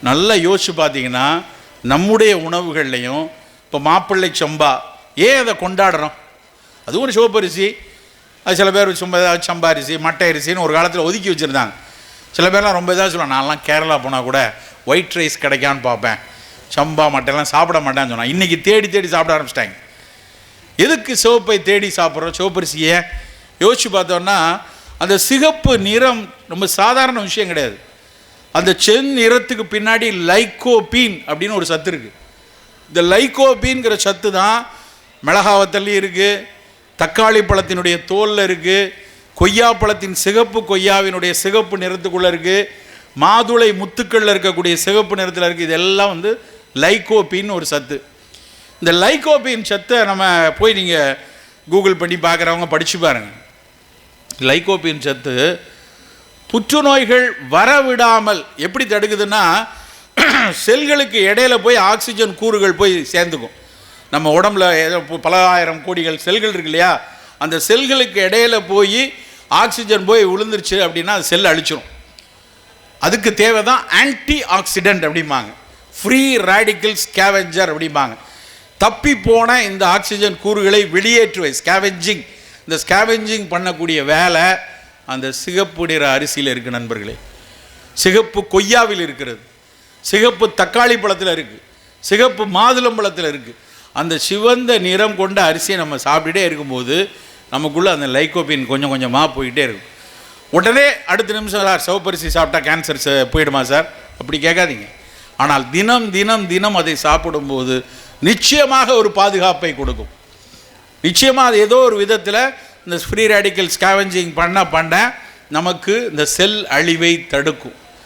நல்லா யோசிச்சு பார்த்தீங்கன்னா நம்முடைய உணவுகள்லையும் இப்போ மாப்பிள்ளை சம்பா ஏன் அதை கொண்டாடுறோம்? அதுவும் ஒரு சிவப்பரிசி. அது சில பேர் சம்பா அரிசி மட்டை அரிசின்னு ஒரு காலத்தில் ஒதுக்கி வச்சுருந்தாங்க. சில பேர்லாம் ரொம்ப இதாக சொல்லுவாங்க, நான்லாம் கேரளா போனால் கூட ஒயிட் ரைஸ் கிடைக்கான்னு பார்ப்பேன், சம்பா மட்டைலாம் சாப்பிட மாட்டேன்னு சொன்னான். இன்றைக்கி தேடி தேடி சாப்பிட ஆரம்பிச்சிட்டாங்க. எதுக்கு சிவப்பை தேடி சாப்பிட்றோம்? சிவப்பரிசியை யோசிச்சு பார்த்தோன்னா அந்த சிகப்பு நிறம் ரொம்ப சாதாரண விஷயம் கிடையாது. அந்த செந் நிறத்துக்கு பின்னாடி லைக்கோபீன் அப்படின்னு ஒரு சத்து இருக்குது. இந்த லைக்கோபீன்கிற சத்து தான் மிளகாவத்தல்லையும் இருக்குது, தக்காளி பழத்தினுடைய தோலில் இருக்குது, கொய்யா பழத்தின் சிகப்பு கொய்யாவினுடைய சிகப்பு நிறத்துக்குள்ளே இருக்குது, மாதுளை முத்துக்களில் இருக்கக்கூடிய சிகப்பு நிறத்தில் இருக்குது. இதெல்லாம் வந்து லைக்கோபீன் ஒரு சத்து. இந்த லைக்கோபீன் சத்தை நம்ம போய் நீங்கள் கூகுள் பண்ணி பார்க்குறவங்க படித்து பாருங்கள். லைக்கோபீன் சத்து புற்றுநோய்கள் வரவிடாமல் எப்படி தடுக்குதுன்னா, செல்களுக்கு இடையில போய் ஆக்சிஜன் கூறுகள் போய் சேர்ந்துக்கும். நம்ம உடம்புல ஏதோ பல ஆயிரம் கோடிகள் செல்கள் இருக்கு இல்லையா, அந்த செல்களுக்கு இடையில போய் ஆக்சிஜன் போய் விழுந்துருச்சு அப்படின்னா அது செல் அழிச்சிடும். அதுக்கு தேவை தான் ஆன்டி ஆக்சிடென்ட் அப்படிம்பாங்க, ஃப்ரீ ரேடிக்கல் ஸ்கேவெஞ்சர் அப்படிம்பாங்க. தப்பி போன இந்த ஆக்சிஜன் கூறுகளை வெளியேற்றுவை ஸ்கேவெஞ்சிங். இந்த ஸ்கேவெஞ்சிங் பண்ணக்கூடிய வேலை அந்த சிகப்பு நிற அரிசியில் இருக்குது நண்பர்களே. சிகப்பு கொய்யாவில் இருக்கிறது, சிகப்பு தக்காளி பழத்தில் இருக்குது, சிகப்பு மாதுளம்பழத்தில் இருக்குது. அந்த சிவந்த நிறம் கொண்ட அரிசியை நம்ம சாப்பிட்டுட்டே இருக்கும்போது நமக்குள்ளே அந்த லைக்கோபின் கொஞ்சம் கொஞ்சமாக போயிட்டே இருக்கும். உடனே அடுத்த நிமிஷம் சார் சிவப்பரிசி சாப்பிட்டா கேன்சர் போயிடுமா சார் அப்படி கேட்காதீங்க. ஆனால் தினம் தினம் தினம் அதை சாப்பிடும்போது நிச்சயமாக ஒரு பாதுகாப்பை கொடுக்கும். நிச்சயமாக அது ஏதோ ஒரு விதத்தில் இந்த ஃப்ரீ ரேடிக்கல் ஸ்கேவெஞ்சிங் பண்ண நமக்கு இந்த செல் அழிவை தடுக்கும்.